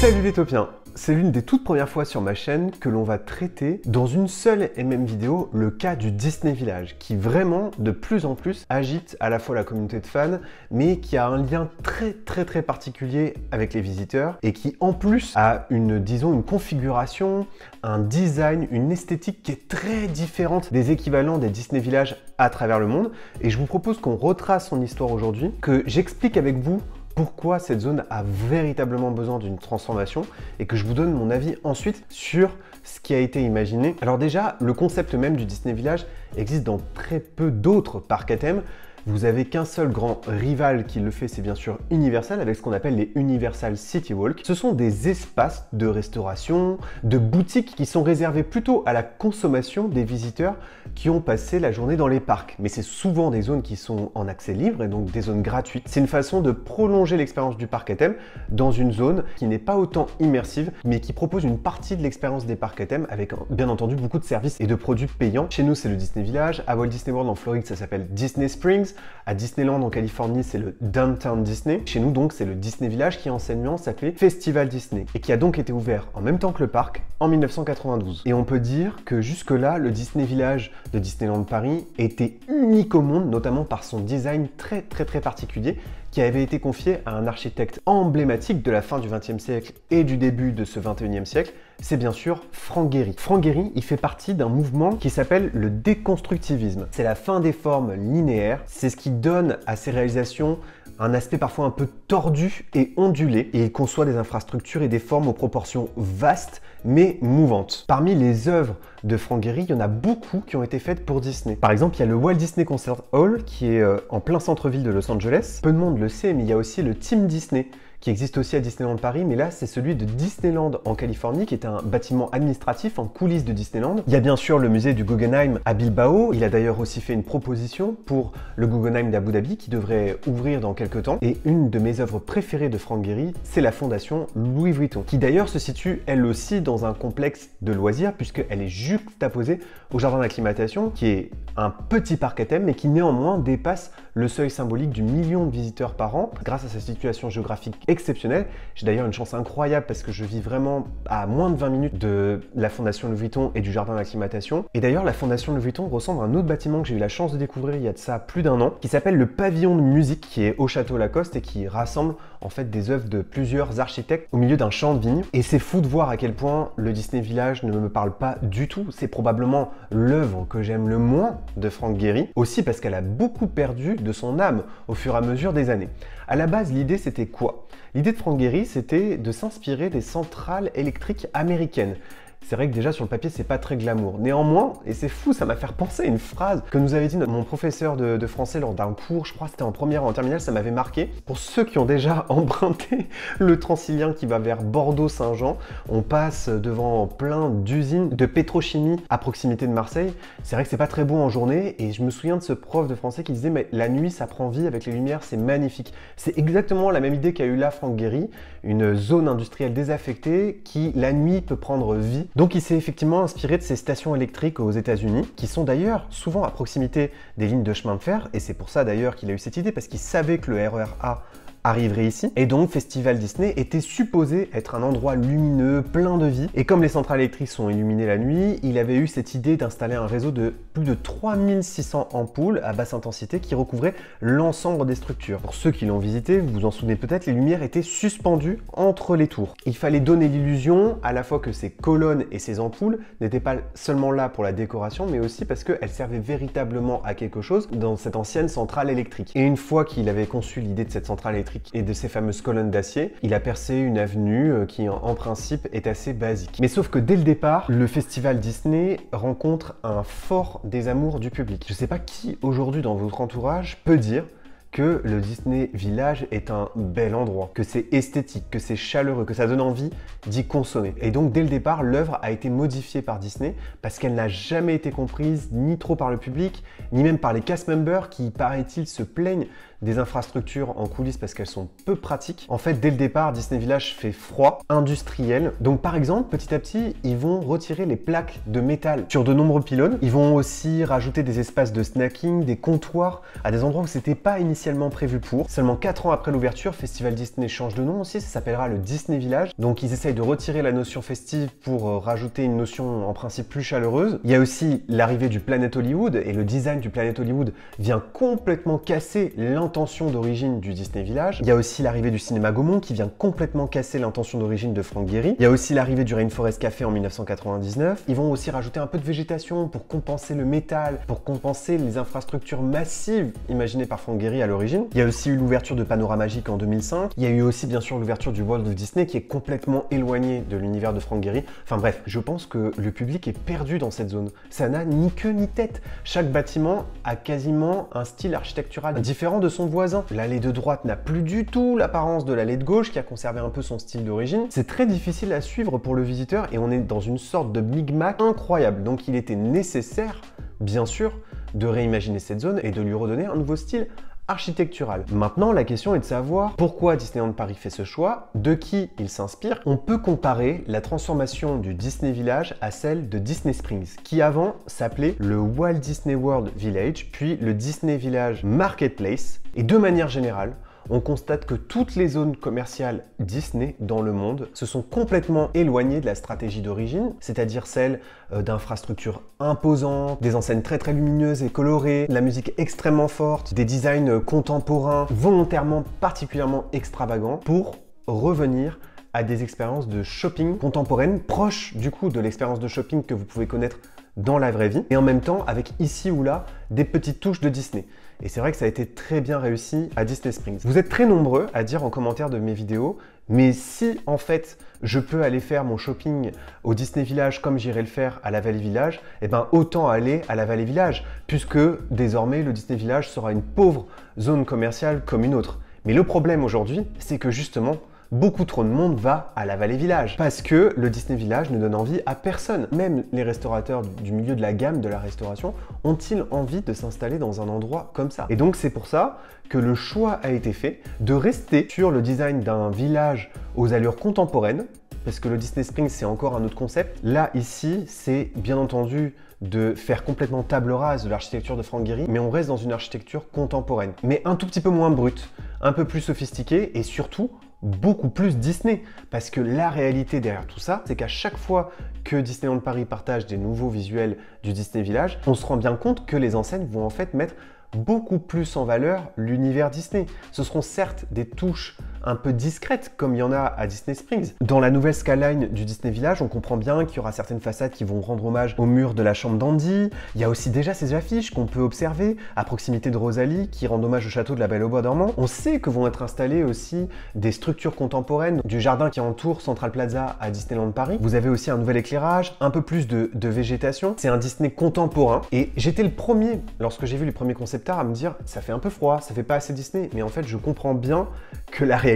Salut les Topiens! C'est l'une des toutes premières fois sur ma chaîne que l'on va traiter dans une seule et même vidéo le cas du Disney Village, qui vraiment de plus en plus agite à la fois la communauté de fans, mais qui a un lien très particulier avec les visiteurs et qui en plus a une configuration, un design, une esthétique qui est très différente des équivalents des Disney Village à travers le monde. Et je vous propose qu'on retrace son histoire aujourd'hui, que j'explique avec vous pourquoi cette zone a véritablement besoin d'une transformation et que je vous donne mon avis ensuite sur ce qui a été imaginé. Alors déjà, le concept même du Disney Village existe dans très peu d'autres parcs à thème. Vous avez qu'un seul grand rival qui le fait, c'est bien sûr Universal, avec ce qu'on appelle les Universal City Walk. Ce sont des espaces de restauration, de boutiques qui sont réservés plutôt à la consommation des visiteurs qui ont passé la journée dans les parcs. Mais c'est souvent des zones qui sont en accès libre et donc des zones gratuites. C'est une façon de prolonger l'expérience du parc à thème dans une zone qui n'est pas autant immersive, mais qui propose une partie de l'expérience des parcs à thème avec bien entendu beaucoup de services et de produits payants. Chez nous, c'est le Disney Village. À Walt Disney World en Floride, ça s'appelle Disney Springs. À Disneyland en Californie, c'est le Downtown Disney. Chez nous donc, c'est le Disney Village qui anciennement s'appelait Festival Disney et qui a donc été ouvert en même temps que le parc en 1992. Et on peut dire que jusque-là, le Disney Village de Disneyland Paris était unique au monde, notamment par son design très particulier qui avait été confié à un architecte emblématique de la fin du XXe siècle et du début de ce XXIe siècle, c'est bien sûr Frank Gehry. Frank Gehry, il fait partie d'un mouvement qui s'appelle le déconstructivisme. C'est la fin des formes linéaires, c'est ce qui donne à ces réalisations un aspect parfois un peu tordu et ondulé, et il conçoit des infrastructures et des formes aux proportions vastes mais mouvantes. Parmi les œuvres de Frank Gehry, il y en a beaucoup qui ont été faites pour Disney. Par exemple, il y a le Walt Disney Concert Hall qui est en plein centre-ville de Los Angeles. Peu de monde le sait, mais il y a aussi le Team Disney qui existe aussi à Disneyland Paris, mais là c'est celui de Disneyland en Californie, qui est un bâtiment administratif en coulisses de Disneyland. Il y a bien sûr le musée du Guggenheim à Bilbao, il a d'ailleurs aussi fait une proposition pour le Guggenheim d'Abu Dhabi qui devrait ouvrir dans quelques temps. Et une de mes œuvres préférées de Frank Gehry, c'est la fondation Louis Vuitton, qui d'ailleurs se situe elle aussi dans un complexe de loisirs, puisqu'elle est juxtaposée au jardin d'acclimatation, qui est un petit parc à thème, mais qui néanmoins dépasse le seuil symbolique du million de visiteurs par an, grâce à sa situation géographique exceptionnelle. J'ai d'ailleurs une chance incroyable parce que je vis vraiment à moins de 20 minutes de la Fondation Louis Vuitton et du jardin d'acclimatation. Et d'ailleurs, la Fondation Louis Vuitton ressemble à un autre bâtiment que j'ai eu la chance de découvrir il y a de ça plus d'un an, qui s'appelle le Pavillon de musique, qui est au Château Lacoste et qui rassemble en fait des œuvres de plusieurs architectes au milieu d'un champ de vignes. Et c'est fou de voir à quel point le Disney Village ne me parle pas du tout. C'est probablement l'œuvre que j'aime le moins de Frank Gehry, aussi parce qu'elle a beaucoup perdu de son âme au fur et à mesure des années. À la base, l'idée c'était quoi? L'idée de Frank Gehry, c'était de s'inspirer des centrales électriques américaines. C'est vrai que déjà sur le papier, c'est pas très glamour. Néanmoins, et c'est fou, ça m'a fait penser à une phrase que nous avait dit mon professeur de français lors d'un cours, je crois que c'était en première ou en terminale, ça m'avait marqué. Pour ceux qui ont déjà emprunté le Transilien qui va vers Bordeaux-Saint-Jean, on passe devant plein d'usines de pétrochimie à proximité de Marseille. C'est vrai que c'est pas très beau en journée et je me souviens de ce prof de français qui disait mais la nuit ça prend vie avec les lumières, c'est magnifique. C'est exactement la même idée qu'a eu là Frank Gehry, une zone industrielle désaffectée qui la nuit peut prendre vie. Donc il s'est effectivement inspiré de ces stations électriques aux États-Unis, qui sont d'ailleurs souvent à proximité des lignes de chemin de fer, et c'est pour ça d'ailleurs qu'il a eu cette idée, parce qu'il savait que le RER A arriverait ici. Et donc Festival Disney était supposé être un endroit lumineux, plein de vie. Et comme les centrales électriques sont illuminées la nuit, il avait eu cette idée d'installer un réseau de plus de 3600 ampoules à basse intensité qui recouvraient l'ensemble des structures. Pour ceux qui l'ont visité, vous vous en souvenez peut-être, les lumières étaient suspendues entre les tours. Il fallait donner l'illusion à la fois que ces colonnes et ces ampoules n'étaient pas seulement là pour la décoration, mais aussi parce qu'elles servaient véritablement à quelque chose dans cette ancienne centrale électrique. Et une fois qu'il avait conçu l'idée de cette centrale électrique et de ces fameuses colonnes d'acier, il a percé une avenue qui en principe est assez basique. Mais sauf que dès le départ, le Festival Disney rencontre un fort désamour du public. Je ne sais pas qui aujourd'hui dans votre entourage peut dire que le Disney Village est un bel endroit, que c'est esthétique, que c'est chaleureux, que ça donne envie d'y consommer. Et donc dès le départ, l'œuvre a été modifiée par Disney parce qu'elle n'a jamais été comprise ni trop par le public, ni même par les cast members qui, paraît-il, se plaignent des infrastructures en coulisses parce qu'elles sont peu pratiques. En fait, dès le départ, Disney Village fait froid, industriel. Donc par exemple, petit à petit, ils vont retirer les plaques de métal sur de nombreux pylônes. Ils vont aussi rajouter des espaces de snacking, des comptoirs à des endroits où c'était pas initialement prévu pour. Seulement 4 ans après l'ouverture, Festival Disney change de nom aussi, ça s'appellera le Disney Village. Donc ils essayent de retirer la notion festive pour rajouter une notion en principe plus chaleureuse. Il y a aussi l'arrivée du Planet Hollywood et le design du Planet Hollywood vient complètement casser l'intention d'origine du Disney Village. Il y a aussi l'arrivée du cinéma Gaumont qui vient complètement casser l'intention d'origine de Frank Gehry. Il y a aussi l'arrivée du Rainforest Café en 1999. Ils vont aussi rajouter un peu de végétation pour compenser le métal, pour compenser les infrastructures massives imaginées par Frank Gehry à l'origine. Il y a aussi eu l'ouverture de Panorama Magique en 2005. Il y a eu aussi bien sûr l'ouverture du World of Disney qui est complètement éloigné de l'univers de Frank Gehry. Enfin bref, je pense que le public est perdu dans cette zone. Ça n'a ni queue ni tête. Chaque bâtiment a quasiment un style architectural différent de son voisin. L'allée de droite n'a plus du tout l'apparence de l'allée de gauche qui a conservé un peu son style d'origine. C'est très difficile à suivre pour le visiteur et on est dans une sorte de micmac incroyable. Donc il était nécessaire, bien sûr, de réimaginer cette zone et de lui redonner un nouveau style architectural. Maintenant, la question est de savoir pourquoi Disneyland Paris fait ce choix, de qui il s'inspire. On peut comparer la transformation du Disney Village à celle de Disney Springs, qui avant s'appelait le Walt Disney World Village, puis le Disney Village Marketplace. Et de manière générale, on constate que toutes les zones commerciales Disney dans le monde se sont complètement éloignées de la stratégie d'origine, c'est-à-dire celle d'infrastructures imposantes, des enseignes très lumineuses et colorées, de la musique extrêmement forte, des designs contemporains volontairement particulièrement extravagants pour revenir à des expériences de shopping contemporaines proches du coup de l'expérience de shopping que vous pouvez connaître dans la vraie vie et en même temps avec ici ou là des petites touches de Disney. Et c'est vrai que ça a été très bien réussi à Disney Springs. Vous êtes très nombreux à dire en commentaire de mes vidéos, mais si en fait je peux aller faire mon shopping au Disney Village comme j'irai le faire à la Valley Village, eh ben autant aller à la Valley Village, puisque désormais le Disney Village sera une pauvre zone commerciale comme une autre. Mais le problème aujourd'hui, c'est que justement, beaucoup trop de monde va à la Valley Village parce que le Disney Village ne donne envie à personne. Même les restaurateurs du milieu de la gamme de la restauration ont-ils envie de s'installer dans un endroit comme ça? Et donc c'est pour ça que le choix a été fait de rester sur le design d'un village aux allures contemporaines, parce que le Disney Springs c'est encore un autre concept. Là ici c'est bien entendu de faire complètement table rase de l'architecture de Frank Gehry, mais on reste dans une architecture contemporaine, mais un tout petit peu moins brute, un peu plus sophistiquée et surtout beaucoup plus Disney, parce que la réalité derrière tout ça, c'est qu'à chaque fois que Disneyland Paris partage des nouveaux visuels du Disney Village, on se rend bien compte que les enseignes vont en fait mettre beaucoup plus en valeur l'univers Disney. Ce seront certes des touches un peu discrètes comme il y en a à Disney Springs. Dans la nouvelle skyline du Disney Village, on comprend bien qu'il y aura certaines façades qui vont rendre hommage au mur de la chambre d'Andy. Il y a aussi déjà ces affiches qu'on peut observer à proximité de Rosalie qui rendent hommage au château de la Belle au Bois dormant. On sait que vont être installées aussi des structures contemporaines du jardin qui entoure Central Plaza à Disneyland Paris. Vous avez aussi un nouvel éclairage, un peu plus de végétation. C'est un Disney contemporain et j'étais le premier, lorsque j'ai vu les premiers concept art, à me dire ça fait un peu froid, ça fait pas assez Disney, mais en fait je comprends bien que la réalité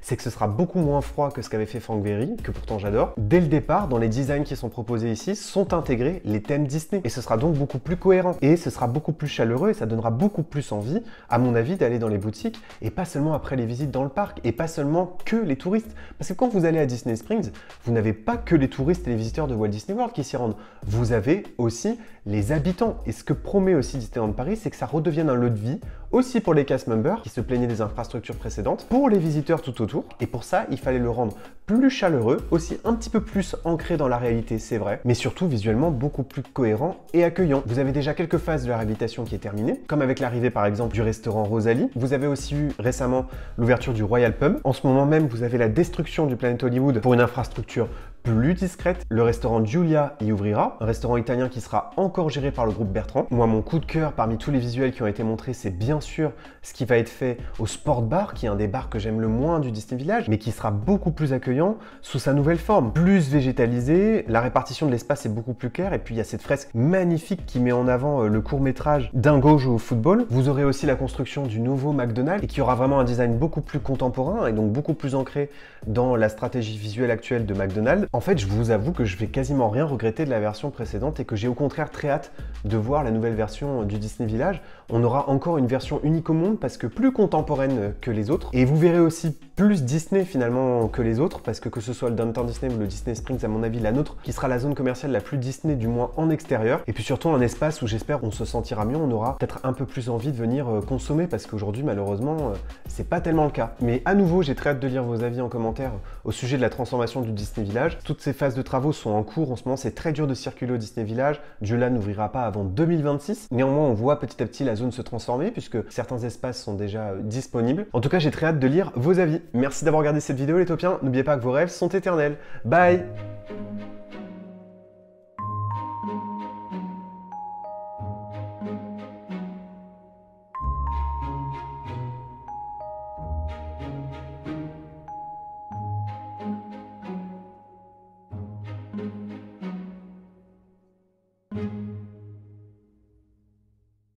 c'est que ce sera beaucoup moins froid que ce qu'avait fait Frank Gehry, que pourtant j'adore. Dès le départ, dans les designs qui sont proposés ici, sont intégrés les thèmes Disney et ce sera donc beaucoup plus cohérent et ce sera beaucoup plus chaleureux et ça donnera beaucoup plus envie, à mon avis, d'aller dans les boutiques et pas seulement après les visites dans le parc et pas seulement que les touristes. Parce que quand vous allez à Disney Springs, vous n'avez pas que les touristes et les visiteurs de Walt Disney World qui s'y rendent. Vous avez aussi les habitants et ce que promet aussi Disneyland Paris, c'est que ça redevienne un lieu de vie aussi pour les cast members qui se plaignaient des infrastructures précédentes, pour les visiteurs tout autour. Et pour ça, il fallait le rendre plus chaleureux, aussi un petit peu plus ancré dans la réalité, c'est vrai, mais surtout visuellement beaucoup plus cohérent et accueillant. Vous avez déjà quelques phases de la réhabilitation qui est terminée, comme avec l'arrivée par exemple du restaurant Rosalie. Vous avez aussi eu récemment l'ouverture du Royal Pub. En ce moment même, vous avez la destruction du Planet Hollywood pour une infrastructure plus discrète. Le restaurant Giulia y ouvrira, un restaurant italien qui sera encore géré par le groupe Bertrand. Moi, mon coup de cœur parmi tous les visuels qui ont été montrés, c'est bien sûr ce qui va être fait au Sport Bar, qui est un des bars que j'aime le moins du Disney Village, mais qui sera beaucoup plus accueillant sous sa nouvelle forme, plus végétalisé. La répartition de l'espace est beaucoup plus claire et puis il y a cette fresque magnifique qui met en avant le court-métrage Dingo joue au football. Vous aurez aussi la construction du nouveau McDonald's et qui aura vraiment un design beaucoup plus contemporain et donc beaucoup plus ancré dans la stratégie visuelle actuelle de McDonald's. En fait, je vous avoue que je vais quasiment rien regretter de la version précédente et que j'ai au contraire très hâte de voir la nouvelle version du Disney Village. On aura encore une version unique au monde parce que plus contemporaine que les autres. Et vous verrez aussi plus Disney finalement que les autres, parce que ce soit le Downtown Disney ou le Disney Springs, à mon avis, la nôtre, qui sera la zone commerciale la plus Disney, du moins en extérieur. Et puis surtout un espace où j'espère on se sentira mieux, on aura peut-être un peu plus envie de venir consommer, parce qu'aujourd'hui, malheureusement, c'est pas tellement le cas. Mais à nouveau, j'ai très hâte de lire vos avis en commentaire au sujet de la transformation du Disney Village. Toutes ces phases de travaux sont en cours en ce moment, c'est très dur de circuler au Disney Village. Dieu n'ouvrira pas avant 2026. Néanmoins, on voit petit à petit la zone se transformer puisque certains espaces sont déjà disponibles. En tout cas, j'ai très hâte de lire vos avis. Merci d'avoir regardé cette vidéo les Taupiens. N'oubliez pas que vos rêves sont éternels. Bye!